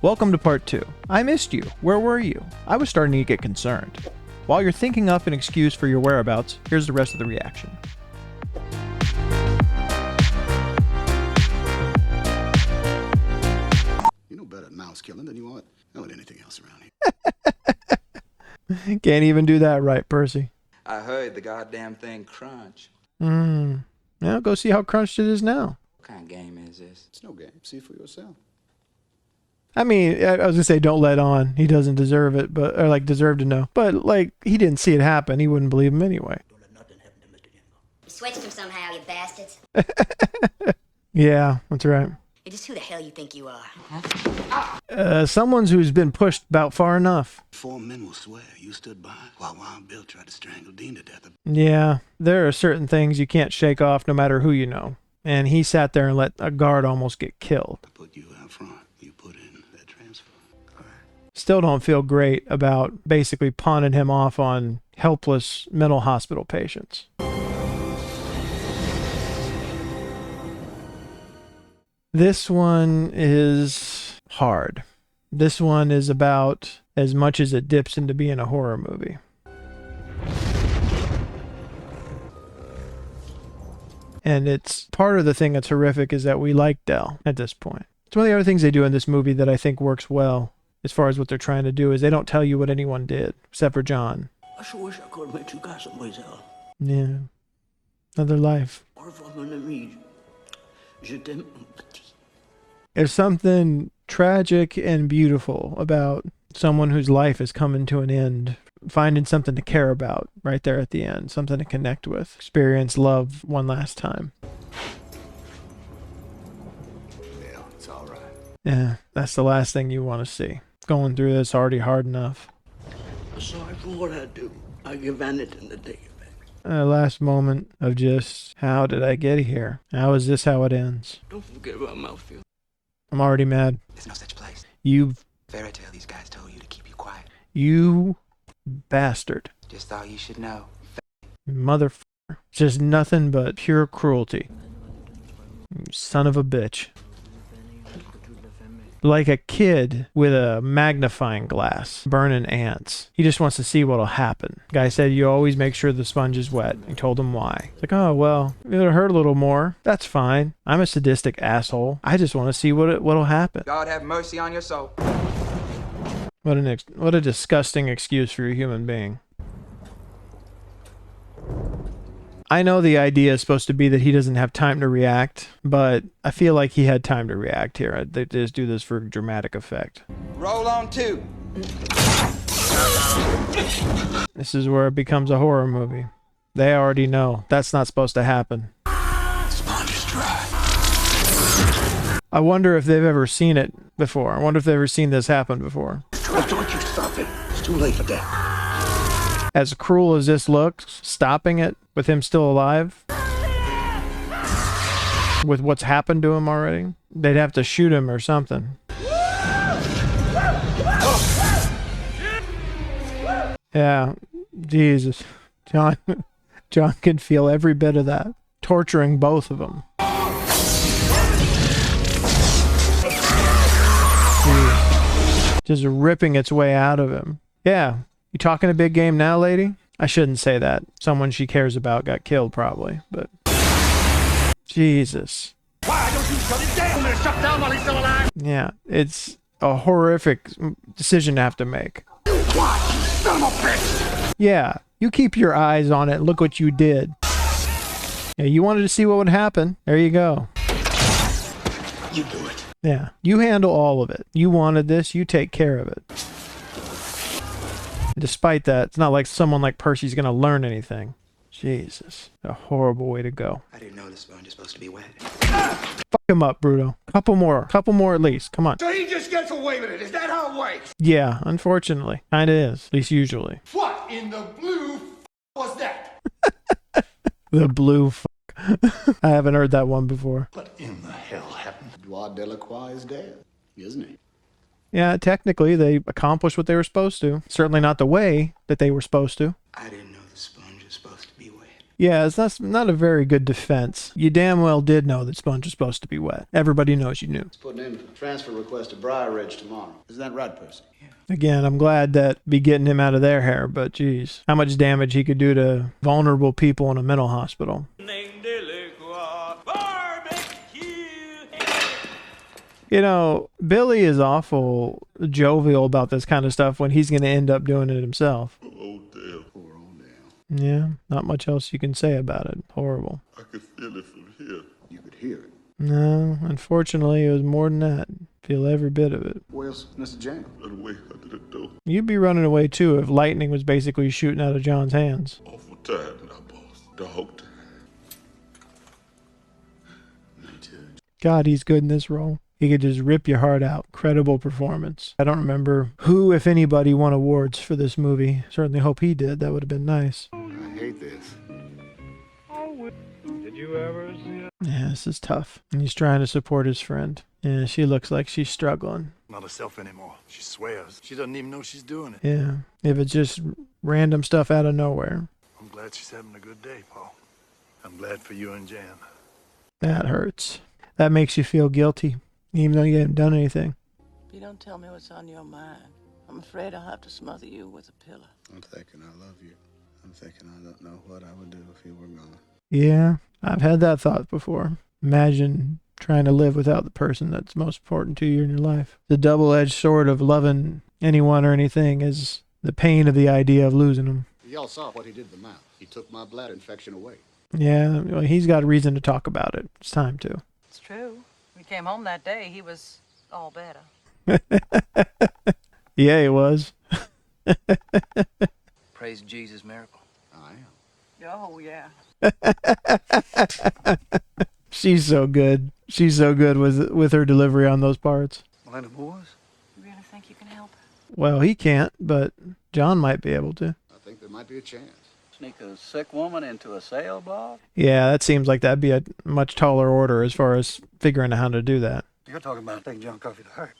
Welcome to part 2. I missed you. Where were you? I was starting to get concerned. While you're thinking up an excuse for your whereabouts, here's the rest of the reaction. You know better at mouse killing than you know at anything else around here. Can't even do that right, Percy. I heard the goddamn thing crunch. Now go see how crunched it is now. What kind of game is this? It's no game. See for yourself. I mean, I was gonna say don't let on. He doesn't deserve it, or deserve to know. But he didn't see it happen. He wouldn't believe him anyway. Don't let nothing happen to Mr. Dingle. You switched him somehow, you bastards. Yeah, that's right. Hey, just who the hell you think you are? Someone who's been pushed about far enough. 4 men will swear you stood by while Wild Bill tried to strangle Dean to death. Yeah, there are certain things you can't shake off no matter who you know. And he sat there and let a guard almost get killed. I put you out front. You put in that transfer. All right. Still don't feel great about basically pawning him off on helpless mental hospital patients. This one is hard. This one is about as much as it dips into being a horror movie. And it's part of the thing that's horrific is that we like Dell at this point. It's one of the other things they do in this movie that I think works well as far as what they're trying to do is they don't tell you what anyone did, except for John. I sure wish I could have met you guys someplace else. Yeah. Another life. There's something tragic and beautiful about someone whose life is coming to an end, finding something to care about right there at the end, something to connect with, experience love one last time. Yeah, it's all right. Yeah, that's the last thing you want to see. Going through this already hard enough. Aside from what I do, I give anything to take it back. Last moment of just, how did I get here? How is this how it ends? Don't forget about mouthfeel. I'm already mad. There's no such place. You Fairy tale these guys told you to keep you quiet. You bastard. Just thought you should know. Motherfucker. Just nothing but pure cruelty. You son of a bitch. Like a kid with a magnifying glass burning ants. He just wants to see what'll happen. Guy said you always make sure the sponge is wet. I told him why. It's like, oh well, it'll hurt a little more. That's fine. I'm a sadistic asshole. I just want to see what'll happen. God have mercy on your soul. What a disgusting excuse for a human being. I know the idea is supposed to be that he doesn't have time to react, but I feel like he had time to react here. They just do this for dramatic effect. Roll on 2. This is where it becomes a horror movie. They already know that's not supposed to happen. Sponge is dry. I wonder if they've ever seen it before. I wonder if they've ever seen this happen before. I told you to stop it. It's too late for that. As cruel as this looks, stopping it with him still alive, with what's happened to him already, they'd have to shoot him or something. Yeah, Jesus. John can feel every bit of that. Torturing both of them. Jeez. Just ripping its way out of him. Yeah. You talking a big game now, lady? I shouldn't say that. Someone she cares about got killed, probably, but... Jesus. Why don't you shut it down? I'm gonna shut down while he's still alive! Yeah, it's a horrific decision to have to make. What? Son of a bitch! Yeah, you keep your eyes on it. Look what you did. Yeah, you wanted to see what would happen. There you go. You do it. Yeah, you handle all of it. You wanted this, you take care of it. Despite that, it's not like someone like Percy's gonna learn anything. Jesus, a horrible way to go. I didn't know the sponge is supposed to be wet. Fuck him up, Bruto. Couple more at least. Come on. So he just gets away with it. Is that how it works? Yeah, unfortunately, kinda is. At least usually. What in the blue was that? The blue I haven't heard that one before. What in the hell happened? Edouard Delacroix is dead, isn't he? Yeah, technically they accomplished what they were supposed to. Certainly not the way that they were supposed to. I didn't know the sponge was supposed to be wet. Yeah, it's not a very good defense. You damn well did know that Sponge was supposed to be wet. Everybody knows you knew. Let's put in a transfer request to Briar Ridge tomorrow. Isn't that right, Percy? Yeah. Again, I'm glad that be getting him out of their hair, but geez, how much damage he could do to vulnerable people in a mental hospital. You know, Billy is awful jovial about this kind of stuff when he's going to end up doing it himself. Oh, damn. Poor old damn. Yeah, not much else you can say about it. Horrible. I could feel it from here. You could hear it. No, unfortunately, it was more than that. Feel every bit of it. Where's Mr. Jam? Run away under the door. You'd be running away too if lightning was basically shooting out of John's hands. Awful time now, boss. Dog time. Me too. God, he's good in this role. He could just rip your heart out. Credible performance. I don't remember who, if anybody, won awards for this movie. Certainly hope he did. That would have been nice. I hate this. Did you ever see it? Yeah, this is tough. And he's trying to support his friend. Yeah, she looks like she's struggling. Not herself anymore. She swears. She doesn't even know she's doing it. Yeah, if it's just random stuff out of nowhere. I'm glad she's having a good day, Paul. I'm glad for you and Jan. That hurts. That makes you feel guilty, even though you haven't done anything. If you don't tell me what's on your mind, I'm afraid I'll have to smother you with a pillow. I'm thinking I love you. I'm thinking I don't know what I would do if you were gone. Yeah, I've had that thought before. Imagine trying to live without the person that's most important to you in your life. The double-edged sword of loving anyone or anything is the pain of the idea of losing them. Y'all saw what he did to the mouth. He took my bladder infection away. Yeah, well, he's got a reason to talk about it. It's time to. It's true. We came home that day, he was all better. Yeah, he was. Praise Jesus' miracle. I am. Oh, yeah. She's so good. She's so good with her delivery on those parts. Melinda Moores? You really think you can help? Well, he can't, but John might be able to. I think there might be a chance. Sneak a sick woman into a sail block? Yeah, that seems like that'd be a much taller order as far as figuring out how to do that. You're talking about taking John Coffey to hurt.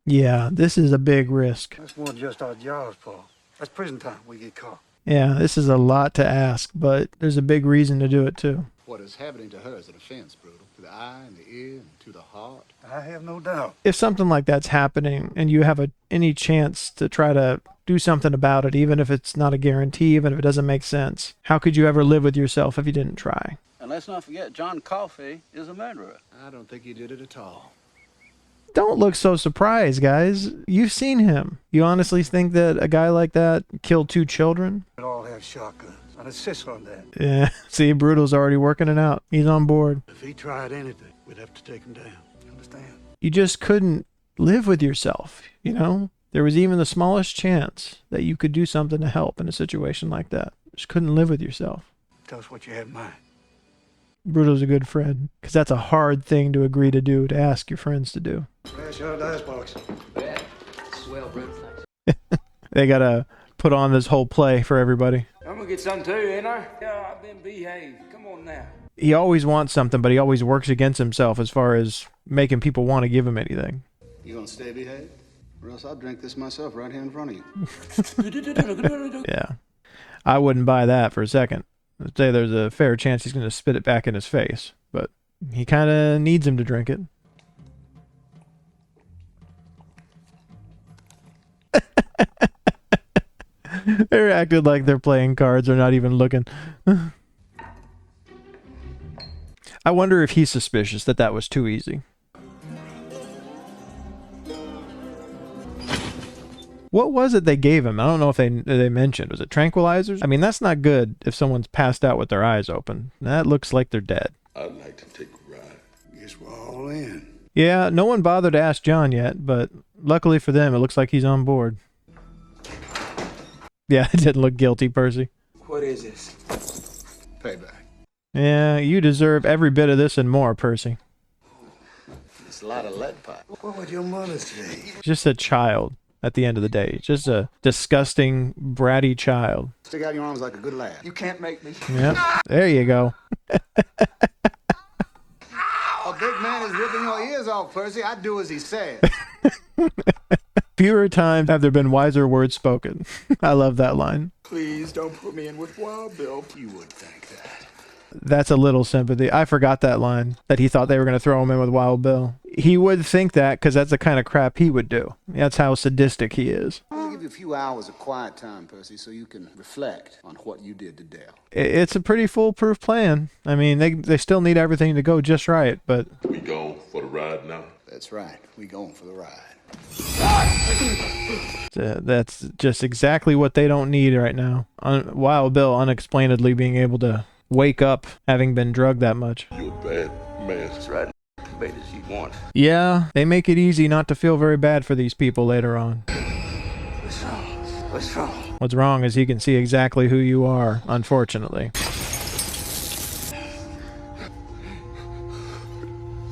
Yeah, this is a big risk. That's more than just our jobs, Paul. That's prison time. We get caught. Yeah, this is a lot to ask, but there's a big reason to do it too. What is happening to her is an offense, Brutal. To the eye and the ear and to the heart. I have no doubt. If something like that's happening and you have any chance to try to do something about it, even if it's not a guarantee, even if it doesn't make sense, how could you ever live with yourself if you didn't try? And let's not forget, John Coffey is a murderer. I don't think he did it at all. Don't look so surprised, guys. You've seen him. You honestly think that a guy like that killed 2 children? We all have shotguns. I'd insist on that. Yeah, see, Brutal's already working it out. He's on board. If he tried anything, we'd have to take him down. You understand? You just couldn't live with yourself, you know? There was even the smallest chance that you could do something to help in a situation like that. Just couldn't live with yourself. Tell us what you have in mind. Brutal's a good friend, because that's a hard thing to agree to do, to ask your friends to do. Smash out of the icebox. Yeah. Swell, bro. They gotta put on this whole play for everybody. I'm gonna get something too, ain't I? Yeah, I've been behaved. Come on now. He always wants something, but he always works against himself as far as making people want to give him anything. You gonna stay behaved? Or else I'll drink this myself right here in front of you. Yeah. I wouldn't buy that for a second. I'd say there's a fair chance he's going to spit it back in his face, but he kind of needs him to drink it. They're acting like they're playing cards. They're not even looking. I wonder if he's suspicious that was too easy. What was it they gave him? I don't know if they mentioned. Was it tranquilizers? I mean, that's not good if someone's passed out with their eyes open. That looks like they're dead. I'd like to take a ride. Guess we're all in. Yeah, no one bothered to ask John yet, but luckily for them, it looks like he's on board. Yeah, it didn't look guilty, Percy. What is this? Payback. Yeah, you deserve every bit of this and more, Percy. It's a lot of lead pipe. What would your mother say? Just a child at the end of the day. Just a disgusting, bratty child. Stick out your arms like a good lad. You can't make me. Yep, there you go. A big man is ripping your ears off, Percy. I do as he says. Fewer times have there been wiser words spoken. I love that line. Please don't put me in with Wild Bill. You would think that. That's a little sympathy. I forgot that line, that he thought they were going to throw him in with Wild Bill. He would think that because that's the kind of crap he would do. That's how sadistic he is. I'm gonna give you a few hours of quiet time, Percy, so you can reflect on what you did to Dale. It's a pretty foolproof plan. I mean, they still need everything to go just right, but... We going for the ride now? That's right. We going for the ride. That's just exactly what they don't need right now. Wild Bill unexplainedly being able to wake up having been drugged that much. You a bad man. That's right. Bait as you want. Yeah, they make it easy not to feel very bad for these people later on. What's wrong? What's wrong? What's wrong is he can see exactly who you are, unfortunately.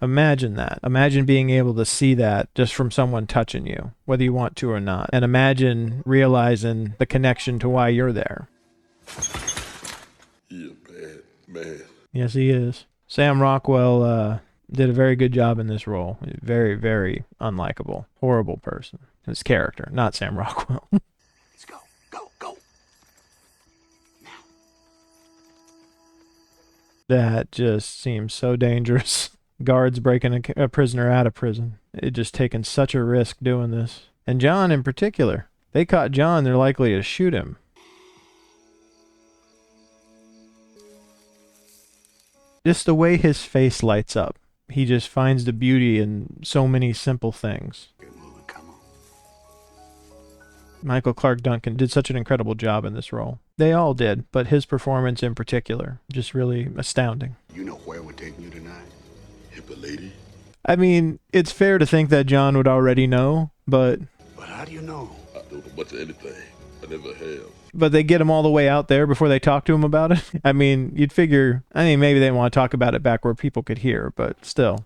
Imagine that. Imagine being able to see that just from someone touching you, whether you want to or not. And imagine realizing the connection to why you're there. You a bad man. Yes, he is. Sam Rockwell did a very good job in this role. Very, very unlikable. Horrible person. His character, not Sam Rockwell. Let's go. Go, go. That just seems so dangerous. Guards breaking a prisoner out of prison. It just taken such a risk doing this. And John in particular. They caught John, they're likely to shoot him. Just the way his face lights up. He just finds the beauty in so many simple things. Get moving, come on. Michael Clarke Duncan did such an incredible job in this role. They all did, but his performance in particular, just really astounding. You know where we're taking you tonight? Hip a lady? I mean, it's fair to think that John would already know, but How do you know? I don't know much of anything. I never have. But they get him all the way out there before they talk to him about it. I mean, you'd figure, maybe they didn't want to talk about it back where people could hear, but still.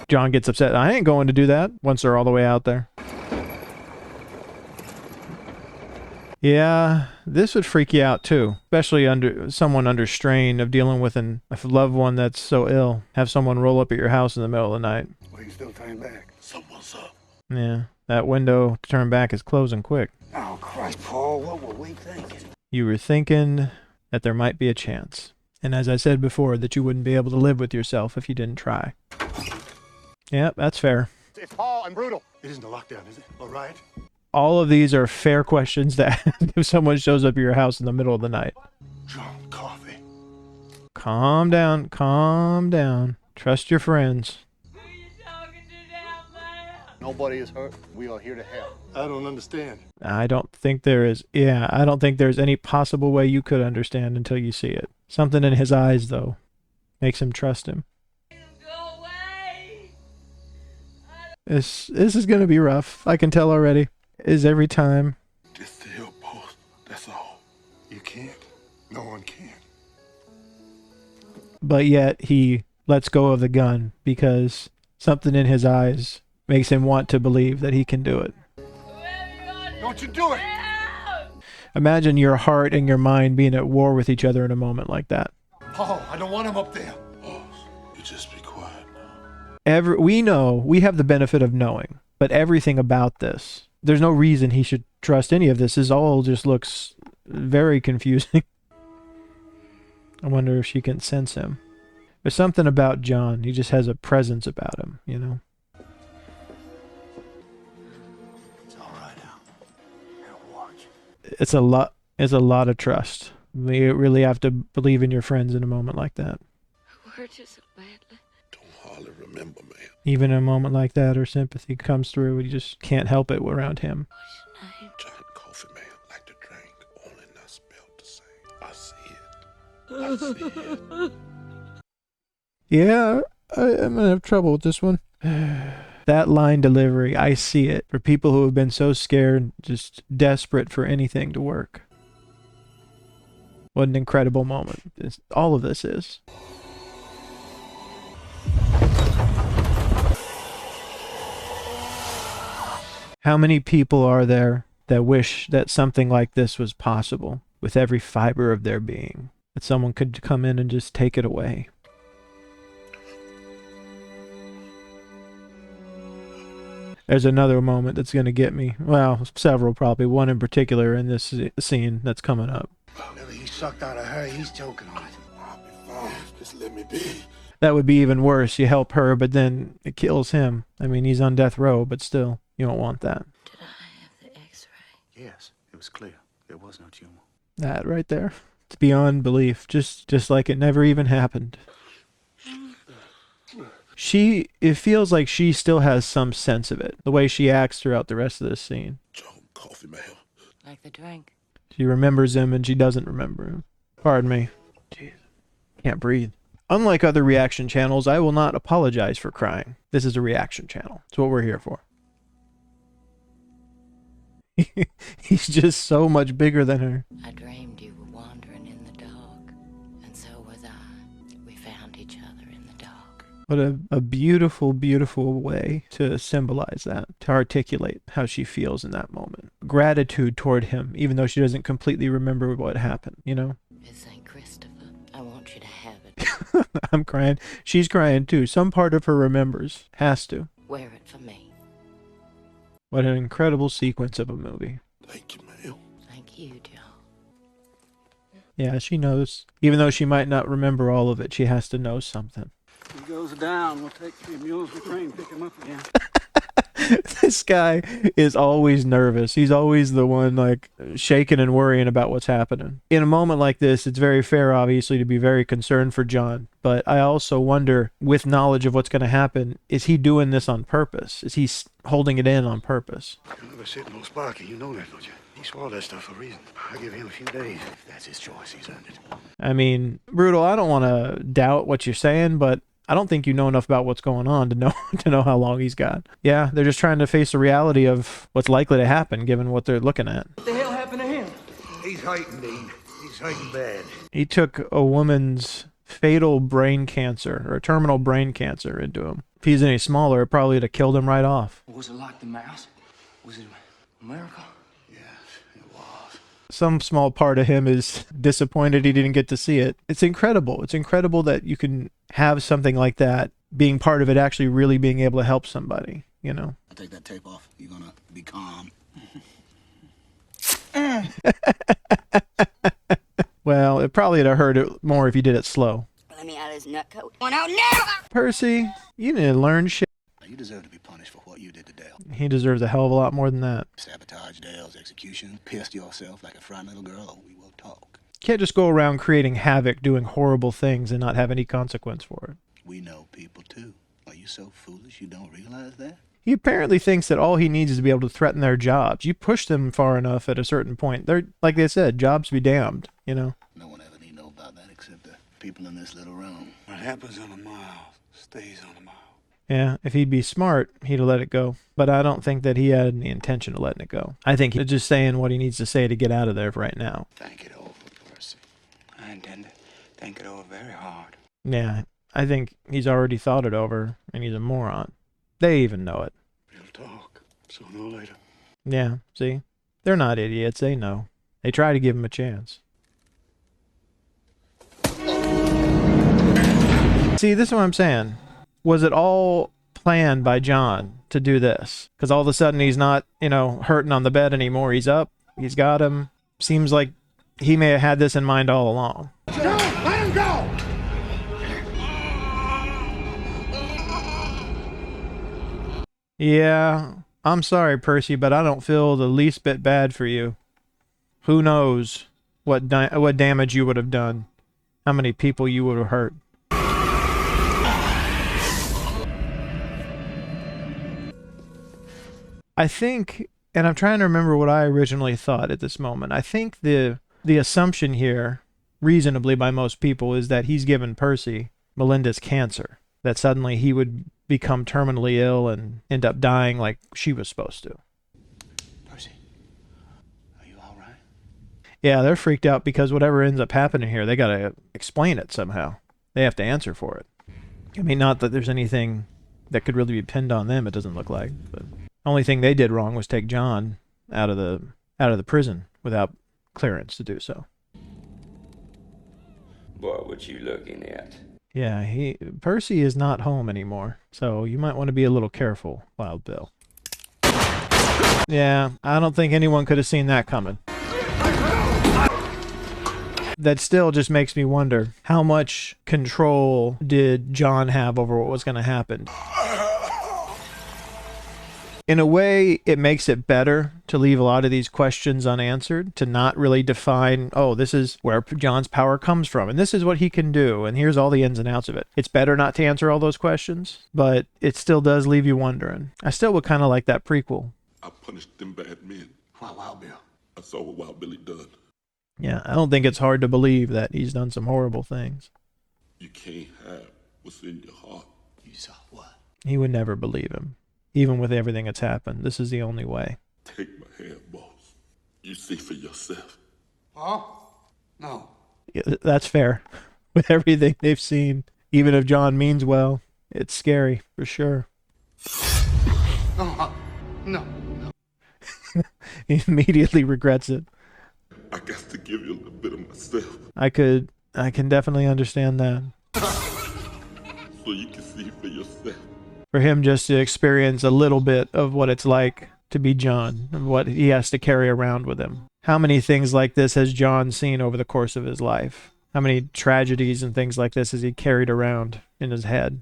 John gets upset. I ain't going to do that once they're all the way out there. Yeah, this would freak you out too, especially someone under strain of dealing with a loved one that's so ill. Have someone roll up at your house in the middle of the night. Well, you still turn back. Someone's up. Yeah, that window to turn back is closing quick. Oh, Christ, Paul, what were we thinking? You were thinking that there might be a chance. And as I said before, that you wouldn't be able to live with yourself if you didn't try. Yep, that's fair. It's Paul and brutal. It isn't a lockdown, is it? All right? All of these are fair questions that if someone shows up at your house in the middle of the night. John Coffey. Calm down, calm down. Trust your friends. Nobody is hurt. We are here to help. I don't understand. I don't think there's any possible way you could understand until you see it. Something in his eyes, though, makes him trust him. Go away! This is going to be rough. I can tell already. Is every time. Just the help, boss. That's all. You can't. No one can. But yet he lets go of the gun because something in his eyes makes him want to believe that he can do it. Don't you do it! Imagine your heart and your mind being at war with each other in a moment like that. Paul, I don't want him up there. Boss, you just be quiet now. We know, we have the benefit of knowing, but everything about this, there's no reason he should trust any of this. This all just looks very confusing. I wonder if she can sense him. There's something about John. He just has a presence about him, you know? It's all right now. Now watch. It's a lot of trust. You really have to believe in your friends in a moment like that. Hurt you so badly. Don't hardly remember, man. Even in a moment like that, her sympathy comes through. You just can't help it around him. What's your name? John Coffey, man, like to drink, only not spelled the same. I see it. I see it. Yeah, I'm gonna have trouble with this one. That line delivery, I see it. For people who have been so scared, just desperate for anything to work. What an incredible moment. All of this is. How many people are there that wish that something like this was possible with every fiber of their being? That someone could come in and just take it away. There's another moment that's going to get me. Well, several probably. One in particular in this scene that's coming up. Whatever he sucked out of her. He's choking on it. I'll be fine. Just let me be. That would be even worse. You help her, but then it kills him. I mean, he's on death row, but still, you don't want that. Did I have the x-ray? Yes, it was clear. There was no tumor. That right there. It's beyond belief. Just like it never even happened. It feels like she still has some sense of it, the way she acts throughout the rest of this scene. John, coffee, man. Like the drink. She remembers him and she doesn't remember him. Pardon me. Jeez. Can't breathe. Unlike other reaction channels, I will not apologize for crying. This is a reaction channel. It's what we're here for. He's just so much bigger than her. I dreamed you were wandering in the dark, and so was I. We found each other in the dark. What a beautiful, beautiful way to symbolize that, to articulate how she feels in that moment. Gratitude toward him, even though she doesn't completely remember what happened, you know? It's St. Christopher. I want you to have it. I'm crying. She's crying too. Some part of her remembers. Has to. Wear it for me. What an incredible sequence of a movie. Thank you, ma'am. Thank you, John. Yeah, she knows. Even though she might not remember all of it, she has to know something. He goes down. We'll take 3 mules to the train, pick him up again. This guy is always nervous. He's always the one like shaking and worrying about what's happening. In a moment like this, it's very fair, obviously, to be very concerned for John. But I also wonder, with knowledge of what's going to happen, is he doing this on purpose? Is he holding it in on purpose? You'll never sit no Sparky. You know that, don't you? He swallowed that stuff for a reason. I give him a few days. If that's his choice, he's earned it. I mean, Brutal, I don't want to doubt what you're saying, but I don't think you know enough about what's going on to know how long he's got. Yeah, they're just trying to face the reality of what's likely to happen given what they're looking at. What the hell happened to him? He's hurting, Dean. He's hurting bad. He took a woman's fatal brain cancer, or terminal brain cancer, into him. If he's any smaller, it probably would have killed him right off. Was it like the mouse? Was it a miracle? Yes, it was. Some small part of him is disappointed he didn't get to see it. It's incredible. It's incredible that you can have something like that, being part of it, actually really being able to help somebody, you know? I take that tape off. You're gonna be calm. Well, it probably would have hurt it more if you did it slow. Let me out of his nut coat. One out now! Percy, you need to learn shit. You deserve to be punished for what you did to Dale. He deserves a hell of a lot more than that. Sabotage Dale's execution, pissed yourself like a frightened little girl, or we will talk. Can't just go around creating havoc, doing horrible things, and not have any consequence for it. We know people too. Are you so foolish you don't realize that? He apparently thinks that all he needs is to be able to threaten their jobs. You push them far enough at a certain point, they're, like they said, jobs be damned, you know? No one ever need know about that except the people in this little room. What happens on a mile stays on a mile. Yeah, if he'd be smart, he'd have let it go. But I don't think that he had any intention of letting it go. I think he's just saying what he needs to say to get out of there right now. Think it over, Percy. I intend to think it over very hard. Yeah, I think he's already thought it over, and he's a moron. They even know it. We'll talk sooner or later. Yeah, see? They're not idiots, they know. They try to give him a chance. See, this is what I'm saying. Was it all planned by John to do this? Because all of a sudden he's not, hurting on the bed anymore. He's up. He's got him. Seems like he may have had this in mind all along. No, let him go! Yeah, I'm sorry, Percy, but I don't feel the least bit bad for you. Who knows what damage you would have done? How many people you would have hurt? I think, and I'm trying to remember what I originally thought at this moment. I think the assumption here, reasonably by most people, is that he's given Percy Melinda's cancer. That suddenly he would become terminally ill and end up dying like she was supposed to. Percy, are you all right? Yeah, they're freaked out because whatever ends up happening here, they got to explain it somehow. They have to answer for it. I mean, not that there's anything that could really be pinned on them, it doesn't look like, but only thing they did wrong was take John out of the prison without clearance to do so. Boy, what you looking at? Yeah, Percy is not home anymore, so you might want to be a little careful, Wild Bill. Yeah, I don't think anyone could have seen that coming. that still just makes me wonder, how much control did John have over what was going to happen? In a way, it makes it better to leave a lot of these questions unanswered, to not really define, oh, this is where John's power comes from, and this is what he can do, and here's all the ins and outs of it. It's better not to answer all those questions, but it still does leave you wondering. I still would kind of like that prequel. I punished them bad men. Why, Wild Bill? I saw what Wild Billy done. Yeah, I don't think it's hard to believe that he's done some horrible things. You can't have what's in your heart. You saw what? He would never believe him. Even with everything that's happened, this is the only way. Take my hand, boss. You see for yourself. Huh? No. Yeah, that's fair. With everything they've seen, even if John means well, it's scary, for sure. No. He immediately regrets it. I got to give you a little bit of myself. I can definitely understand that. So you can see for yourself. For him just to experience a little bit of what it's like to be John, and what he has to carry around with him. How many things like this has John seen over the course of his life? How many tragedies and things like this has he carried around in his head?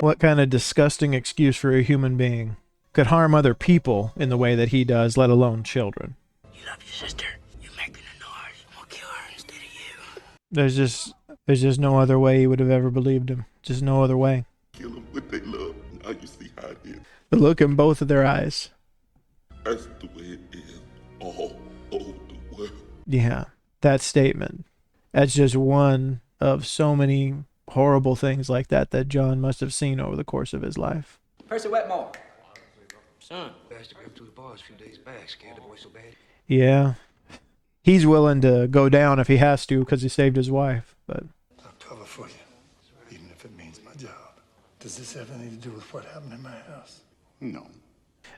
What kind of disgusting excuse for a human being could harm other people in the way that he does, let alone children? You love your sister. You're making a noise. I'll kill her instead of you. There's just no other way he would have ever believed him. Just no other way. Kill them with their love. Now you see how it is. The look in both of their eyes. That's the way it is all over the world. Yeah, that statement. That's just one of so many horrible things like that John must have seen over the course of his life. Percy Wetmore. Son. Bastard grabbed through the bars a few days back. Scared the boy so bad. Yeah. He's willing to go down if he has to because he saved his wife, but... I'll cover for you, even if it means my job. Does this have anything to do with what happened in my house? No.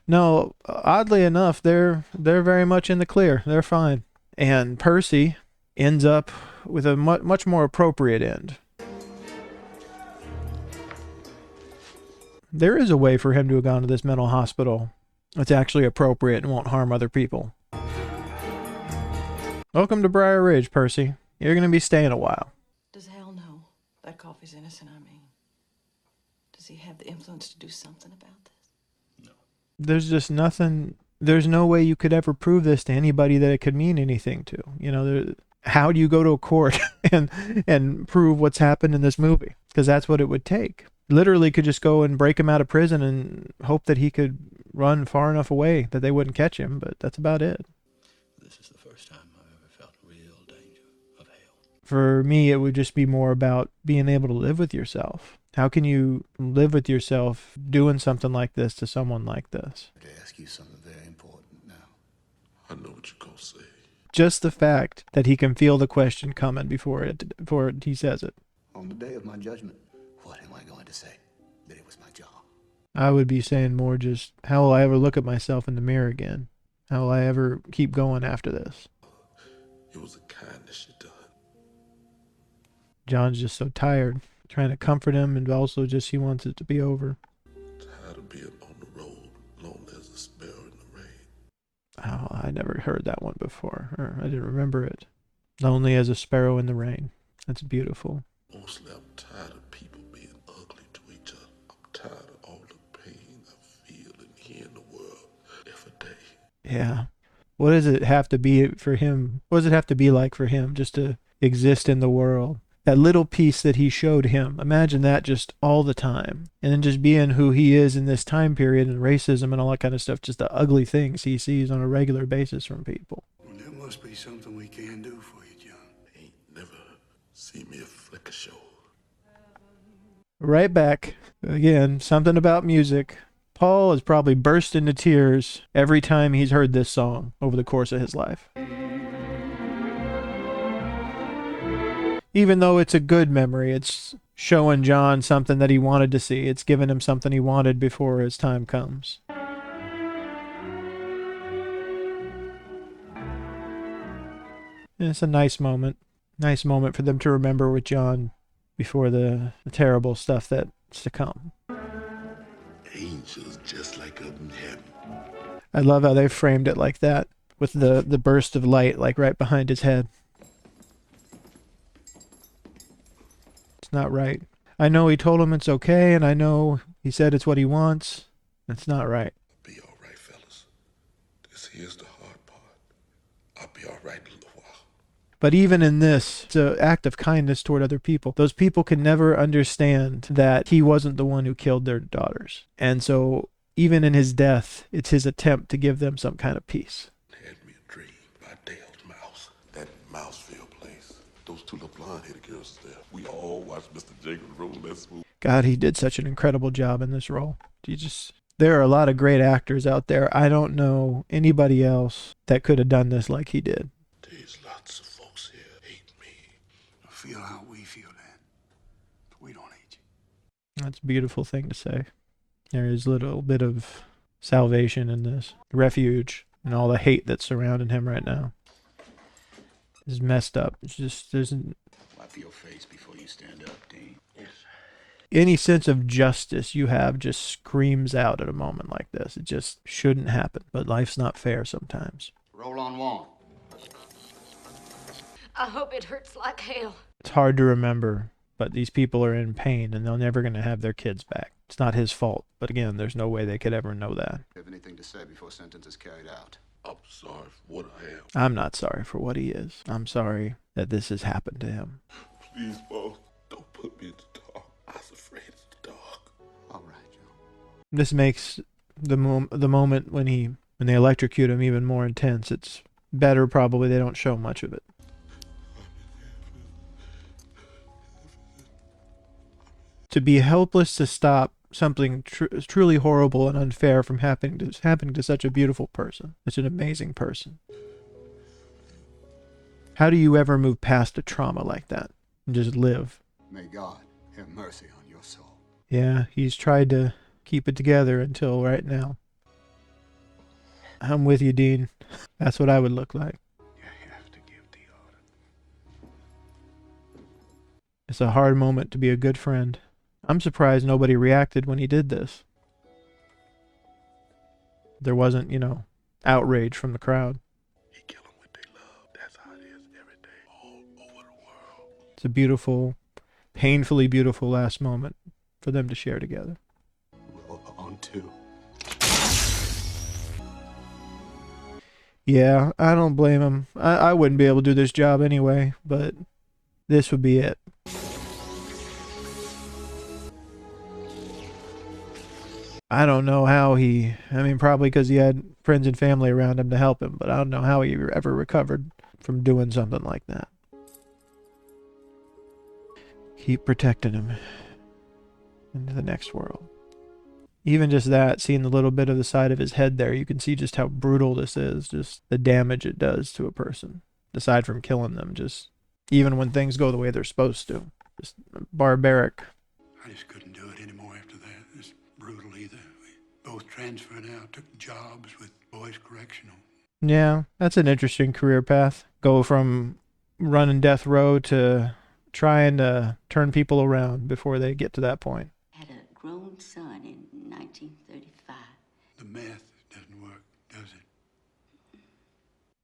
No, oddly enough, they're very much in the clear. They're fine. And Percy ends up with a much more appropriate end. There is a way for him to have gone to this mental hospital that's actually appropriate and won't harm other people. Welcome to Briar Ridge, Percy. You're going to be staying a while. Does Hal know that coffee's innocent, I mean? Does he have the influence to do something about this? There's just nothing, there's no way you could ever prove this to anybody that it could mean anything to. You know, how do you go to a court and prove what's happened in this movie? Because that's what it would take. Literally could just go and break him out of prison and hope that he could run far enough away that they wouldn't catch him, but that's about it. This is the first time I've ever felt real danger of hell. For me, it would just be more about being able to live with yourself. How can you live with yourself doing something like this to someone like this? To ask you something very important now. I know what you're going to say. Just the fact that he can feel the question coming before he says it. On the day of my judgment, what am I going to say? That it was my job. I would be saying more just, how will I ever look at myself in the mirror again? How will I ever keep going after this? It was a kindness you done. John's just so tired, trying to comfort him, and also just he wants it to be over. Tired of being on the road, lonely as a sparrow in the rain. Oh, I never heard that one before, or I didn't remember it. Lonely as a sparrow in the rain. That's beautiful. Mostly I'm tired of people being ugly to each other. I'm tired of all the pain I feel and hear in the world every day. Yeah. What does it have to be for him? What does it have to be like for him just to exist in the world? That little piece that he showed him. Imagine that just all the time. And then just being who he is in this time period and racism and all that kind of stuff. Just the ugly things he sees on a regular basis from people. Well, there must be something we can do for you, John. Ain't never seen me a flicker show. Right back. Again, something about music. Paul has probably burst into tears every time he's heard this song over the course of his life. Even though it's a good memory, it's showing John something that he wanted to see. It's giving him something he wanted before his time comes. And it's a nice moment. Nice moment for them to remember with John before the terrible stuff that's to come. Angels just like up in heaven. I love how they framed it like that, with the burst of light like right behind his head. It's not right. I know he told him it's okay, and I know he said it's what he wants. It's not right. I'll be all right, fellas. This here's the hard part. I'll be all right in a little while. But even in this, it's an act of kindness toward other people. Those people can never understand that he wasn't the one who killed their daughters. And so even in his death, it's his attempt to give them some kind of peace. Had me a dream by Dale's mouse. That Mouseville place. Those two little blonde-headed girls there. We all watched Mr. Jenkins roll that smooth. God, he did such an incredible job in this role. There are a lot of great actors out there. I don't know anybody else that could have done this like he did. There's lots of folks here hate me. I feel how we feel, Dad. But we don't hate you. That's a beautiful thing to say. There is a little bit of salvation in this. Refuge and all the hate that's surrounding him right now is messed up. It's just, Wipe your face before you stand up, Dean. Yes. Any sense of justice you have just screams out at a moment like this. It just shouldn't happen. But life's not fair sometimes. Roll on one. I hope it hurts like hell. It's hard to remember, but these people are in pain and they're never going to have their kids back. It's not his fault. But again, there's no way they could ever know that. Have anything to say before sentence is carried out? I'm sorry for what I am. I'm not sorry for what he is. I'm sorry that this has happened to him. Please, boss, don't put me in the dark. I was afraid of the dark. All right, Joe. This makes the moment when they electrocute him even more intense. It's better probably they don't show much of it. To be helpless to stop something truly horrible and unfair from happening to such a beautiful person, such an amazing person. How do you ever move past a trauma like that and just live? May God have mercy on your soul. Yeah, he's tried to keep it together until right now. I'm with you, Dean. That's what I would look like. You have to give the order. It's a hard moment to be a good friend. I'm surprised nobody reacted when he did this. There wasn't, outrage from the crowd. He kill them with their love. That's how it is every day, all over the world. It's a beautiful, painfully beautiful last moment for them to share together. Roll on two. Yeah, I don't blame him. I wouldn't be able to do this job anyway, but this would be it. I don't know how probably because he had friends and family around him to help him, but I don't know how he ever recovered from doing something like that. Keep protecting him into the next world. Even just that, seeing the little bit of the side of his head there, you can see just how brutal this is, just the damage it does to a person. Aside from killing them, just even when things go the way they're supposed to. Just barbaric. I just couldn't do it anymore after that. It's brutal either. We both transferred out, took jobs with Boys Correctional. Yeah, that's an interesting career path. Go from running death row to trying to turn people around before they get to that point. Had a grown son in 1935. The math doesn't work, does it?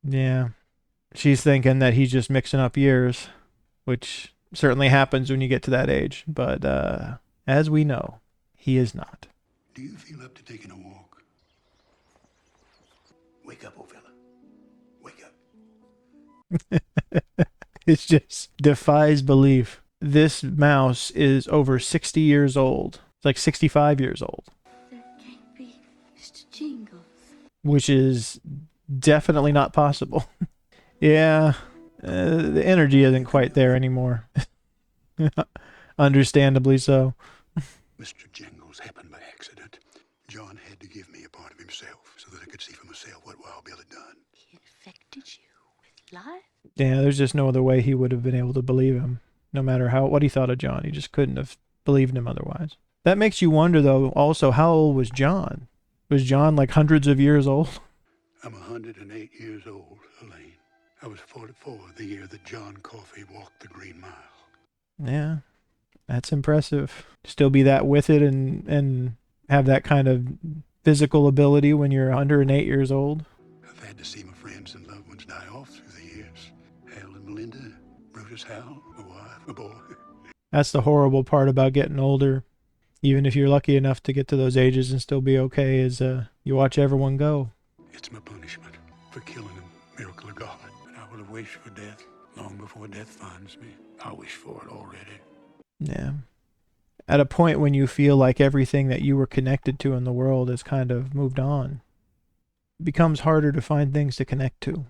Yeah. She's thinking that he's just mixing up years, which certainly happens when you get to that age. But as we know, he is not. Do you feel up to taking a walk? Wake up, old fella. Wake up. It just defies belief. This mouse is over 60 years old. It's like 65 years old. That can't be Mr. Jingles. Which is definitely not possible. Yeah, the energy isn't quite there anymore. Understandably so. Mr. Jingles happened by accident. John had to give me a part of himself so that I could see for myself what Wild Bill had done. He infected you with life? Yeah, there's just no other way he would have been able to believe him. No matter what he thought of John, he just couldn't have believed him otherwise. That makes you wonder, though, also, how old was John? Was John like hundreds of years old? I'm 108 years old, Elaine. I was 44 the year that John Coffey walked the Green Mile. Yeah, that's impressive. Still be that with it and have that kind of physical ability when you're 108 years old. I've had to see my friends and loved ones die off through the years. Hal and Melinda, Brutus Hal, my wife, my boy. That's the horrible part about getting older. Even if you're lucky enough to get to those ages and still be okay, is you watch everyone go. It's my punishment for killing a miracle of God. But I would have wished for death long before death finds me. I wish for it already. Yeah. At a point when you feel like everything that you were connected to in the world has kind of moved on, it becomes harder to find things to connect to.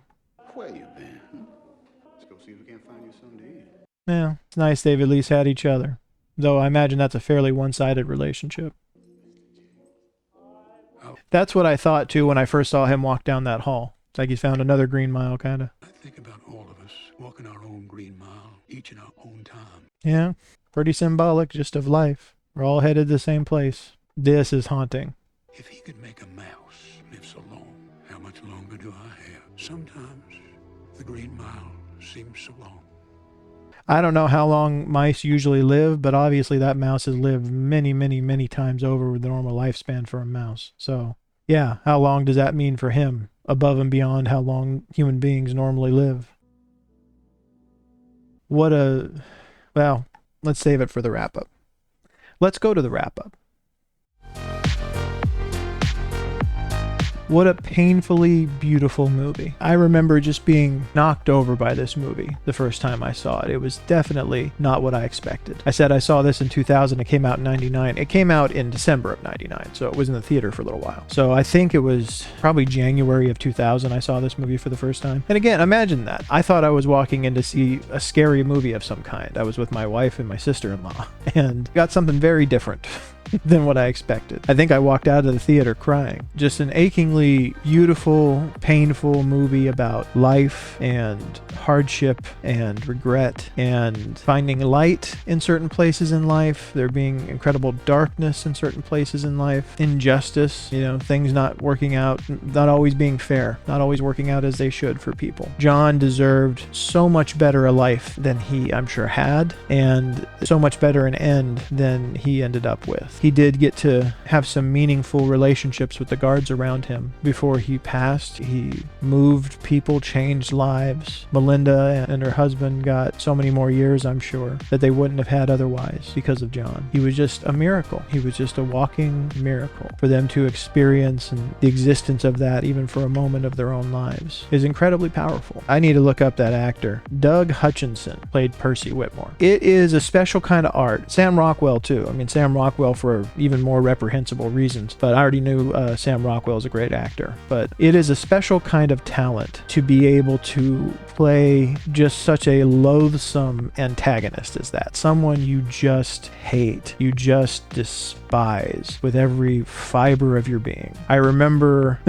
Where you been? Let's go see if we can't find you something to eat. Yeah, it's nice they've at least had each other. Though I imagine that's a fairly one-sided relationship. That's what I thought, too, when I first saw him walk down that hall. It's like he's found another Green Mile, kind of. I think about all of us walking our own Green Mile, each in our own time. Yeah, pretty symbolic just of life. We're all headed the same place. This is haunting. If he could make a mouse live so long, how much longer do I have? Sometimes the Green Mile seems so long. I don't know how long mice usually live, but obviously that mouse has lived many, many, many times over the normal lifespan for a mouse. So, yeah, how long does that mean for him, above and beyond how long human beings normally live? Well, let's save it for the wrap-up. Let's go to the wrap-up. What a painfully beautiful movie. I remember just being knocked over by this movie the first time I saw it. It was definitely not what I expected. I said I saw this in 2000. It came out in 99. It came out in December of 99, so it was in the theater for a little while. So I think it was probably January of 2000 I saw this movie for the first time. And again, imagine that. I thought I was walking in to see a scary movie of some kind. I was with my wife and my sister-in-law and got something very different than what I expected. I think I walked out of the theater crying. Just an achingly beautiful, painful movie about life and hardship and regret and finding light in certain places in life. There being incredible darkness in certain places in life. Injustice, things not working out, not always being fair, not always working out as they should for people. John deserved so much better a life than he, I'm sure, had, and so much better an end than he ended up with. He did get to have some meaningful relationships with the guards around him before he passed. He moved people, changed lives. Melinda and her husband got so many more years, I'm sure, that they wouldn't have had otherwise because of John. He was just a miracle. He was just a walking miracle. For them to experience and the existence of that, even for a moment of their own lives, is incredibly powerful. I need to look up that actor. Doug Hutchison played Percy Whitmore. It is a special kind of art. Sam Rockwell, too. Sam Rockwell for even more reprehensible reasons, but I already knew Sam Rockwell is a great actor. But it is a special kind of talent to be able to play just such a loathsome antagonist as that. Someone you just hate, you just despise with every fiber of your being. I remember,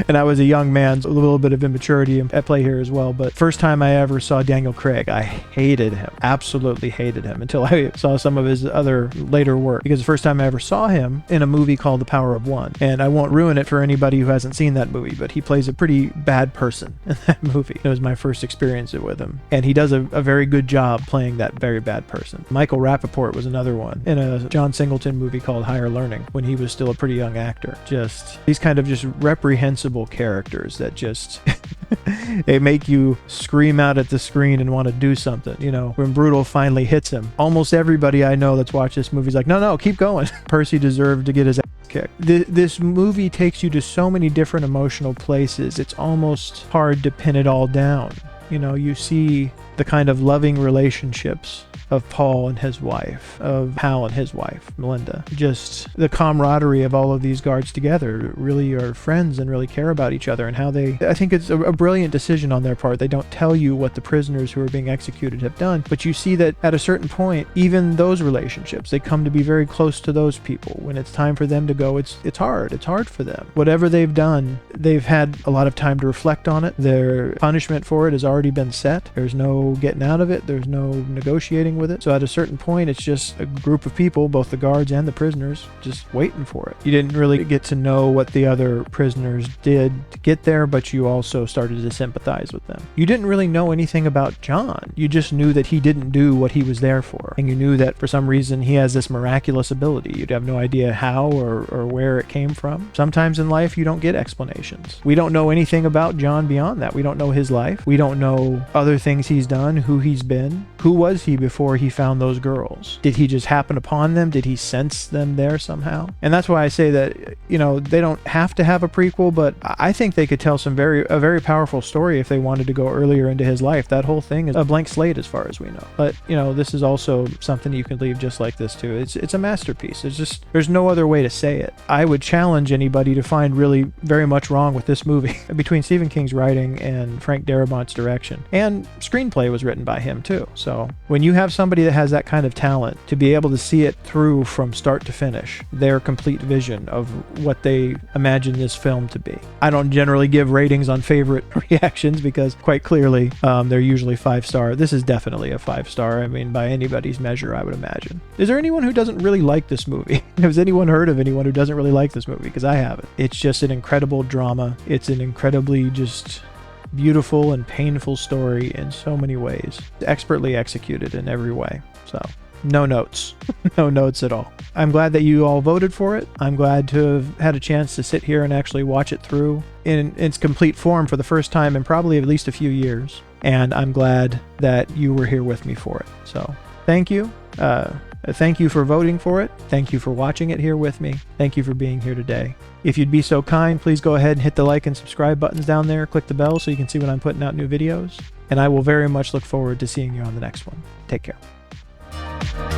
and I was a young man, so a little bit of immaturity at play here as well, but first time I ever saw Daniel Craig, I hated him, absolutely hated him, until I saw some of his other later work, because the first time I ever saw him in a movie called The Power of One, and I won't ruin it for anybody who hasn't seen that movie, but he plays a pretty bad person in that movie. It was my first experience with him, and he does a very good job playing that very bad person. Michael Rappaport was another one in a John Singleton movie called Higher Learning when he was still a pretty young actor. Just these kind of just reprehensible characters that just they make you scream out at the screen and want to do something. When Brutal finally hits him, almost everybody I know that's watched this movie is like, no, keep going. Percy deserved to get his ass kicked. This movie takes you to so many different emotional places. It's almost hard to pin it all down. You see the kind of loving relationships of Paul and his wife, of Hal and his wife, Melinda. Just the camaraderie of all of these guards together, really are friends and really care about each other, and how I think it's a brilliant decision on their part. They don't tell you what the prisoners who are being executed have done, but you see that at a certain point, even those relationships, they come to be very close to those people. When it's time for them to go, it's hard for them. Whatever they've done, they've had a lot of time to reflect on it. Their punishment for it has already been set. There's no no getting out of it. There's no negotiating with it. So at a certain point, it's just a group of people, both the guards and the prisoners, just waiting for it. You didn't really get to know what the other prisoners did to get there, but you also started to sympathize with them. You didn't really know anything about John. You just knew that he didn't do what he was there for. And you knew that for some reason he has this miraculous ability. You'd have no idea how or where it came from. Sometimes in life you don't get explanations. We don't know anything about John beyond that. We don't know his life. We don't know other things he's done, who he's been. Who was he before he found those girls? Did he just happen upon them? Did he sense them there somehow? And that's why I say that, you know, they don't have to have a prequel, but I think they could tell a very powerful story if they wanted to go earlier into his life. That whole thing is a blank slate as far as we know. But, you know, this is also something you can leave just like this too. It's a masterpiece. There's no other way to say it. I would challenge anybody to find really very much wrong with this movie. Between Stephen King's writing and Frank Darabont's direction. And screenplay was written by him too. So when you have somebody that has that kind of talent to be able to see it through from start to finish, their complete vision of what they imagine this film to be. I don't generally give ratings on favorite reactions because quite clearly they're usually 5-star. This is definitely a 5-star. I mean, by anybody's measure, I would imagine. Is there anyone who doesn't really like this movie? Has anyone heard of anyone who doesn't really like this movie? Because I haven't. It's just an incredible drama. It's an incredibly just beautiful and painful story in so many ways. Expertly executed in every way. So no notes. No notes at all. I'm glad that you all voted for it. I'm glad to have had a chance to sit here and actually watch it through in its complete form for the first time in probably at least a few years. And I'm glad that you were here with me for it. So thank you. Thank you for voting for it. Thank you for watching it here with me. Thank you for being here today. If you'd be so kind, please go ahead and hit the like and subscribe buttons down there. Click the bell so you can see when I'm putting out new videos. And I will very much look forward to seeing you on the next one. Take care.